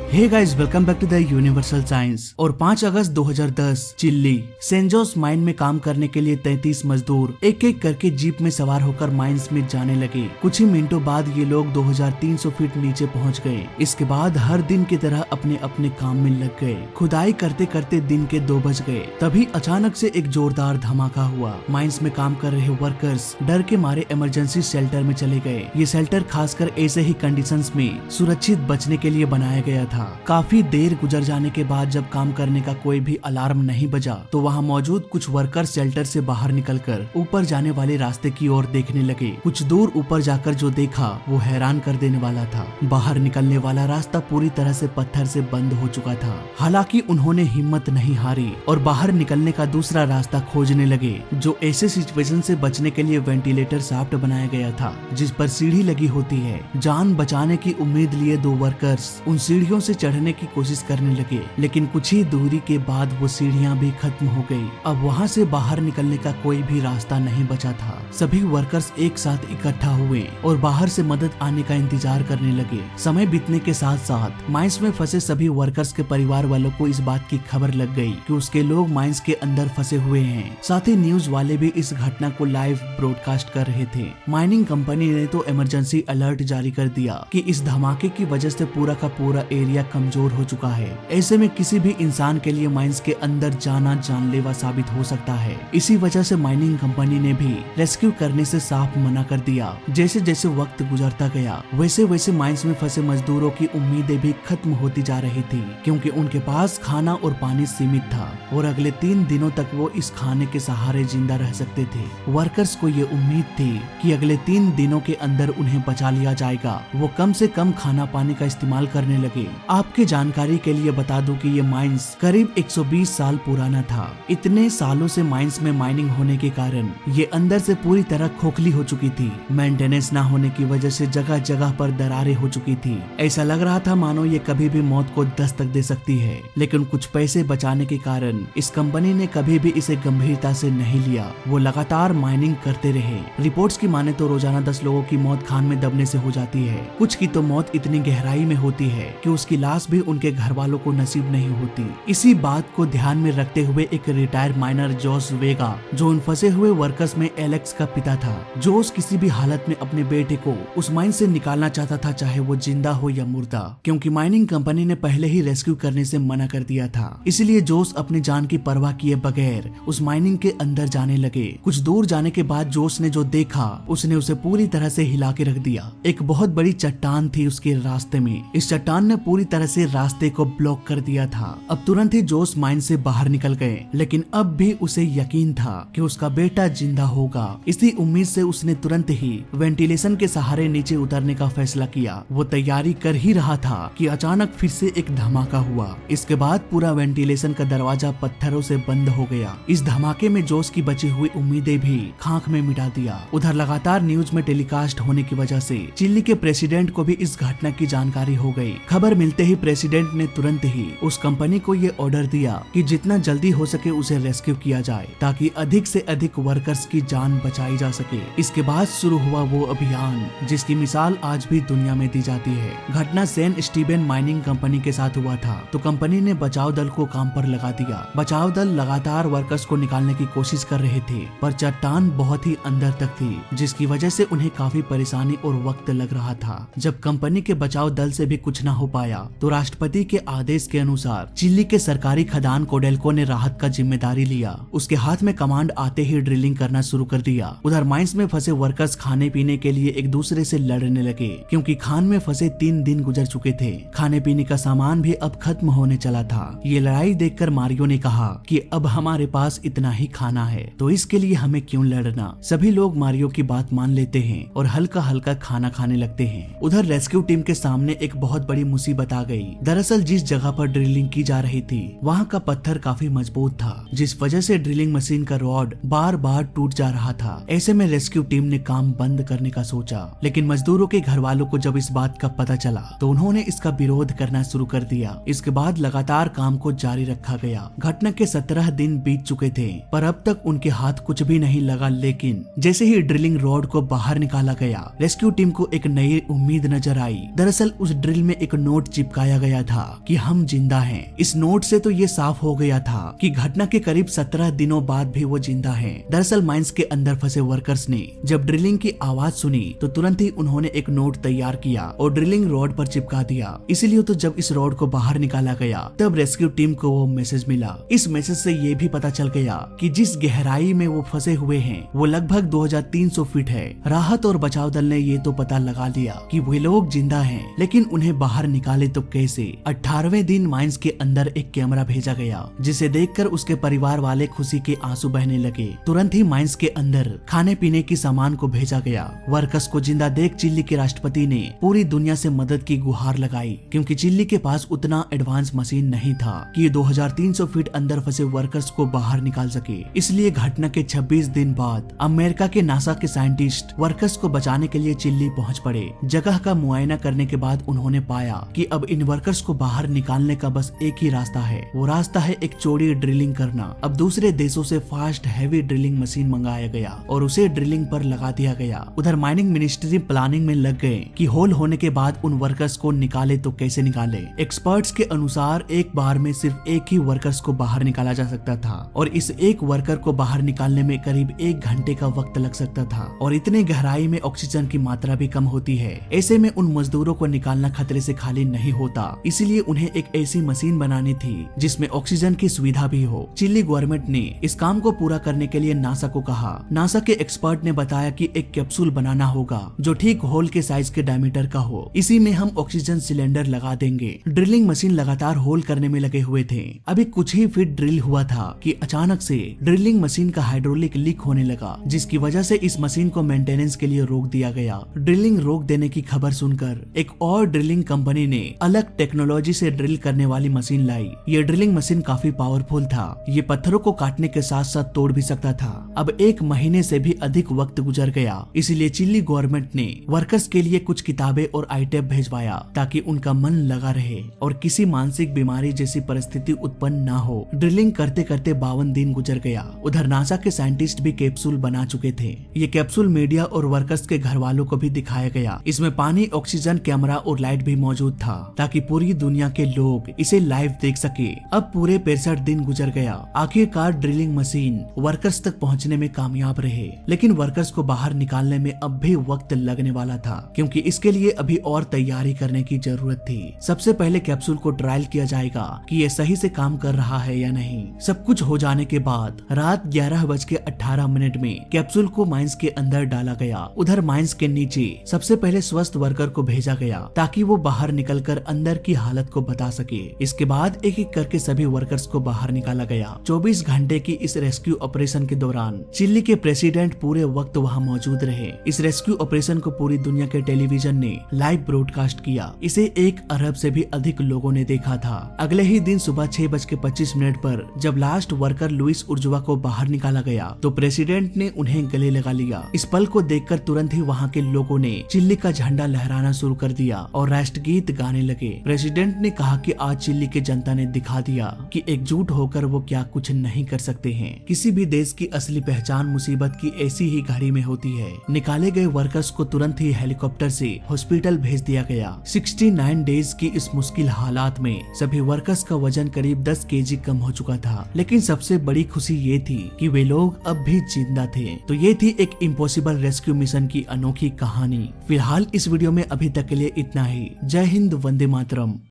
Hey guys, welcome back to the universal science. और 5 अगस्त 2010 chilli San Jose mine में काम करने के लिए 33 मजदूर एक एक करके जीप में सवार होकर माइंस में जाने लगे। कुछ ही मिनटों बाद ये लोग 2300 फीट नीचे पहुंच गए। इसके बाद हर दिन की तरह अपने अपने काम में लग गए। खुदाई करते करते दिन के 2 बज गए। तभी अचानक से एक जोरदार धमाका हुआ। माइंस में काम कर रहे वर्कर्स डर के मारे इमरजेंसी शेल्टर में चले गए। ये शेल्टर खासकर ऐसे ही कंडीशंस में सुरक्षित बचने के लिए बनाया गया था। काफी देर गुजर जाने के बाद जब काम करने का कोई भी अलार्म नहीं बजा तो वहाँ मौजूद कुछ वर्कर शेल्टर से बाहर निकलकर ऊपर जाने वाले रास्ते की ओर देखने लगे। कुछ दूर ऊपर जाकर जो देखा वो हैरान कर देने वाला था। बाहर निकलने वाला रास्ता पूरी तरह से पत्थर से बंद हो चुका था। हालांकि उन्होंने हिम्मत नहीं हारी और बाहर निकलने का दूसरा रास्ता खोजने लगे, जो ऐसे सिचुएशन से बचने के लिए वेंटिलेटर शाफ्ट बनाया गया था, जिस पर सीढ़ी लगी होती है। जान बचाने की उम्मीद लिए 2 वर्कर्स उन सीढ़ियों से चढ़ने की कोशिश करने लगे, लेकिन कुछ ही दूरी के बाद वो सीढ़ियां भी खत्म हो गई। अब वहां से बाहर निकलने का कोई भी रास्ता नहीं बचा था। सभी वर्कर्स एक साथ इकट्ठा हुए और बाहर से मदद आने का इंतजार करने लगे। समय बीतने के साथ साथ माइंस में फंसे सभी वर्कर्स के परिवार वालों को इस बात की खबर लग गई कि उसके लोग माइंस के अंदर फंसे हुए हैं। साथ ही न्यूज वाले भी इस घटना को लाइव ब्रॉडकास्ट कर रहे थे। माइनिंग कंपनी ने तो इमरजेंसी अलर्ट जारी कर दिया कि इस धमाके की वजह से पूरा का पूरा एरिया कमजोर हो चुका है। ऐसे में किसी भी इंसान के लिए माइंस के अंदर जाना जानलेवा साबित हो सकता है। इसी वजह से माइनिंग कंपनी ने भी रेस्क्यू करने से साफ मना कर दिया। जैसे जैसे वक्त गुजरता गया वैसे वैसे माइंस में फंसे मजदूरों की उम्मीदें भी खत्म होती जा रही थी, क्योंकि उनके पास खाना और पानी सीमित था और अगले 3 दिनों तक वो इस खाने के सहारे जिंदा रह सकते थे। वर्कर्स को ये उम्मीद थी कि अगले 3 दिनों के अंदर उन्हें बचा लिया जाएगा। वो कम से कम खाना पानी का इस्तेमाल करने लगे। आपके जानकारी के लिए बता दूं कि ये माइंस करीब 120 साल पुराना था। इतने सालों से माइंस में माइनिंग होने के कारण ये अंदर से पूरी तरह खोखली हो चुकी थी। मेंटेनेंस ना होने की वजह से जगह जगह पर दरारें हो चुकी थी। ऐसा लग रहा था मानो ये कभी भी मौत को दस्तक दे सकती है, लेकिन कुछ पैसे बचाने के कारण इस कंपनी ने कभी भी इसे गंभीरता से नहीं लिया। वो लगातार माइनिंग करते रहे। रिपोर्ट्स की माने तो रोजाना 10 लोगों की मौत खान में दबने से हो जाती है। कुछ की तो मौत इतनी गहराई में होती है कि उसकी लाश भी उनके घर वालों को नसीब नहीं होती। इसी बात को ध्यान में रखते हुए एक रिटायर्ड माइनर जोस वेगा, जो उन फंसे हुए वर्कर्स में एलेक्स का पिता था, जोस किसी भी हालत में अपने बेटे को उस माइन से निकालना चाहता था, चाहे वो जिंदा हो या मुर्दा, क्योंकि माइनिंग कंपनी ने पहले ही रेस्क्यू करने से मना कर दिया था। इसलिए जोस अपनी जान की परवाह किए बगैर उस माइनिंग के अंदर जाने लगे। कुछ दूर जाने के बाद जोस ने जो देखा उसने उसे पूरी तरह से हिला के रख दिया। एक बहुत बड़ी चट्टान थी उसके रास्ते में। इस चट्टान ने पूरी तरह से रास्ते को ब्लॉक कर दिया था। अब तुरंत ही जोस माइन से बाहर निकल गए, लेकिन अब भी उसे यकीन था कि उसका बेटा जिंदा होगा। इसी उम्मीद से उसने तुरंत ही वेंटिलेशन के सहारे नीचे उतरने का फैसला किया। वो तैयारी कर ही रहा था कि अचानक फिर से एक धमाका हुआ। इसके बाद पूरा वेंटिलेशन का दरवाजा पत्थरों से बंद हो गया। इस धमाके में जोस की बची हुई उम्मीदें भी खाक में मिटा दिया। उधर लगातार न्यूज में टेलीकास्ट होने की वजह से चिली के प्रेसिडेंट को भी इस घटना की जानकारी हो गई। खबर मिलते ही प्रेसिडेंट ने तुरंत ही उस कंपनी को ये ऑर्डर दिया कि जितना जल्दी हो सके उसे रेस्क्यू किया जाए, ताकि अधिक से अधिक वर्कर्स की जान बचाई जा सके। इसके बाद शुरू हुआ वो अभियान जिसकी मिसाल आज भी दुनिया में दी जाती है। घटना सेंट स्टीवन माइनिंग कंपनी के साथ हुआ था, तो कंपनी ने बचाव दल को काम पर लगा दिया। बचाव दल लगातार वर्कर्स को निकालने की कोशिश कर रहे थे, पर चट्टान बहुत ही अंदर तक थी, जिसकी वजह से उन्हें काफी परेशानी और वक्त लग रहा था। जब कंपनी के बचाव दल से भी कुछ न हो पाया तो राष्ट्रपति के आदेश के अनुसार चिली के सरकारी खदान कोडेल्को ने राहत का जिम्मेदारी लिया। उसके हाथ में कमांड आते ही ड्रिलिंग करना शुरू कर दिया। उधर माइंस में फंसे वर्कर्स खाने पीने के लिए एक दूसरे से लड़ने लगे, क्योंकि खान में फंसे 3 दिन गुजर चुके थे। खाने पीने का सामान भी अब खत्म होने चला था। ये लड़ाई देखकर मारियो ने कहा कि अब हमारे पास इतना ही खाना है, तो इसके लिए हमें क्यों लड़ना। सभी लोग मारियो की बात मान लेते हैं और हल्का हल्का खाना खाने लगते हैं। उधर रेस्क्यू टीम के सामने एक बहुत बड़ी मुसीबत आ गई। दरअसल जिस जगह पर ड्रिलिंग की जा रही थी वहाँ का पत्थर काफी मजबूत था, जिस वजह से ड्रिलिंग मशीन का रॉड बार बार टूट जा रहा था। ऐसे में रेस्क्यू टीम ने काम बंद करने का सोचा, लेकिन मजदूरों के घर वालों को जब इस बात का पता चला तो उन्होंने इसका विरोध करना शुरू कर दिया। इसके बाद लगातार काम को जारी रखा गया। घटना के 17 दिन बीत चुके थे, पर अब तक उनके हाथ कुछ भी नहीं लगा। लेकिन जैसे ही ड्रिलिंग रॉड को बाहर निकाला गया, रेस्क्यू टीम को एक नई उम्मीद नजर आई। दरअसल उस ड्रिल में एक नोट चिपकाया गया था कि हम जिंदा हैं। इस नोट से तो ये साफ हो गया था कि घटना के करीब 17 दिनों बाद भी वो जिंदा हैं। दरअसल माइंस के अंदर फंसे वर्कर्स ने जब ड्रिलिंग की आवाज सुनी तो तुरंत ही उन्होंने एक नोट तैयार किया और ड्रिलिंग रॉड पर चिपका दिया। इसीलिए तो जब इस रॉड को बाहर निकाला गया तब रेस्क्यू टीम को वो मैसेज मिला। इस मैसेज से ये भी पता चल गया कि जिस गहराई में वो फंसे हुए हैं वो लगभग 2300 फीट है। राहत और बचाव दल ने ये तो पता लगा लिया कि वे लोग जिंदा हैं, लेकिन उन्हें बाहर निकाले तो कैसे। 18वें दिन माइंस के अंदर एक कैमरा भेजा गया जिसे देखकर उसके परिवार वाले खुशी के आंसू बहने लगे। तुरंत ही माइंस के अंदर खाने पीने की सामान को भेजा गया। वर्कर्स को जिंदा देख चिल्ली के राष्ट्रपति ने पूरी दुनिया से मदद की गुहार लगाई, क्योंकि चिल्ली के पास उतना एडवांस मशीन नहीं था कि ये 2300 फीट अंदर फंसे वर्कर्स को बाहर निकाल सके। इसलिए घटना के 26 दिन बाद अमेरिका के नासा के साइंटिस्ट वर्कर्स को बचाने के लिए चिल्ली पहुंच पड़े। जगह का मुआयना करने के बाद उन्होंने पाया कि अब इन वर्कर्स को बाहर निकालने का बस एक ही रास्ता है। वो रास्ता है एक चौड़ी ड्रिलिंग करना। अब दूसरे देशों से फास्ट हैवी ड्रिलिंग मशीन मंगाया गया और उसे ड्रिलिंग पर लगा दिया गया। उधर माइनिंग मिनिस्ट्री प्लानिंग में लग गए कि होल होने के बाद उन वर्कर्स को निकाले तो कैसे निकाले। एक्सपर्ट्स के अनुसार एक बार में सिर्फ एक ही वर्कर्स को बाहर निकाला जा सकता था और इस एक वर्कर को बाहर निकालने में करीब 1 घंटे का वक्त लग सकता था और इतने गहराई में ऑक्सीजन की मात्रा भी कम होती है। ऐसे में उन मजदूरों को निकालना खतरे से खाली नहीं होता, इसीलिए उन्हें एक ऐसी मशीन बनानी थी जिसमें ऑक्सीजन की सुविधा भी हो। चिली गवर्नमेंट ने इस काम को पूरा करने के लिए नासा को कहा। नासा के एक्सपर्ट ने बताया कि एक कैप्सूल बनाना होगा जो ठीक होल के साइज के डायमीटर का हो। इसी में हम ऑक्सीजन सिलेंडर लगा देंगे। ड्रिलिंग मशीन लगातार होल करने में लगे हुए थे। अभी कुछ ही फीट ड्रिल हुआ था कि अचानक से ड्रिलिंग मशीन का हाइड्रोलिक लीक होने लगा, जिसकी वजह से इस मशीन को मेंटेनेंस के लिए रोक दिया गया। ड्रिलिंग रोक देने की खबर सुनकर एक और ड्रिलिंग कंपनी ने अलग टेक्नोलॉजी से ड्रिल करने वाली मशीन लाई। ये ड्रिलिंग मशीन काफी पावरफुल था। ये पत्थरों को काटने के साथ साथ तोड़ भी सकता था। अब 1 महीने से भी अधिक वक्त गुजर गया, इसलिए चिली गवर्नमेंट ने वर्कर्स के लिए कुछ किताबें और आइटम भेजवाया ताकि उनका मन लगा रहे और किसी मानसिक बीमारी जैसी परिस्थिति उत्पन्न न हो। ड्रिलिंग करते करते 52 दिन गुजर गया। उधर नासा के साइंटिस्ट भी कैप्सूल बना चुके थे। ये कैप्सूल मीडिया और वर्कर्स के घर वालों को भी दिखाया गया। इसमें पानी, ऑक्सीजन, कैमरा और लाइट भी मौजूद था ताकि पूरी दुनिया के लोग इसे लाइव देख सके। अब पूरे 65 दिन गुजर गया। आखिरकार ड्रिलिंग मशीन वर्कर्स तक पहुंचने में कामयाब रहे, लेकिन वर्कर्स को बाहर निकालने में अब भी वक्त लगने वाला था, क्योंकि इसके लिए अभी और तैयारी करने की जरूरत थी। सबसे पहले कैप्सूल को ट्रायल किया जाएगा कि ये सही से काम कर रहा है या नहीं। सब कुछ हो जाने के बाद रात 11:18 में कैप्सूल को माइंस के अंदर डाला गया। उधर माइंस के नीचे सबसे पहले स्वस्थ वर्कर को भेजा गया ताकि वो बाहर निकलकर अंदर की हालत को बता सके। इसके बाद एक एक करके सभी वर्कर्स को बाहर निकाला गया। 24 घंटे की इस रेस्क्यू ऑपरेशन के दौरान चिली के प्रेसिडेंट पूरे वक्त वहां मौजूद रहे। इस रेस्क्यू ऑपरेशन को पूरी दुनिया के टेलीविजन ने लाइव ब्रॉडकास्ट किया। इसे 1 अरब से भी अधिक लोगों ने देखा था। अगले ही दिन सुबह 6:25 पर जब लास्ट वर्कर लुइस उर्जुआ को बाहर निकाला गया तो प्रेसिडेंट ने उन्हें गले लगा लिया। इस पल को देखकर तुरंत ही वहां के लोगों ने चिल्ली का झंडा लहराना शुरू कर दिया और राष्ट्रगीत गाने लगे। प्रेसिडेंट ने कहा कि आज चिल्ली की जनता ने दिखा दिया कि एकजुट होकर वो क्या कुछ नहीं कर सकते हैं। किसी भी देश की असली पहचान मुसीबत की ऐसी ही घड़ी में होती है। निकाले गए वर्कर्स को तुरंत ही हेलीकॉप्टर से हॉस्पिटल भेज दिया गया। 69 डेज की इस मुश्किल हालात में सभी वर्कर्स का वजन करीब 10 केजी कम हो चुका था, लेकिन सबसे बड़ी खुशी ये थी कि वे लोग अब भी जिंदा थे। तो ये थी एक इम्पॉसिबल रेस्क्यू मिशन की अनोखी कहानी। फिलहाल इस वीडियो में अभी तक के लिए इतना ही। जय हिंद, वंदे मातरम।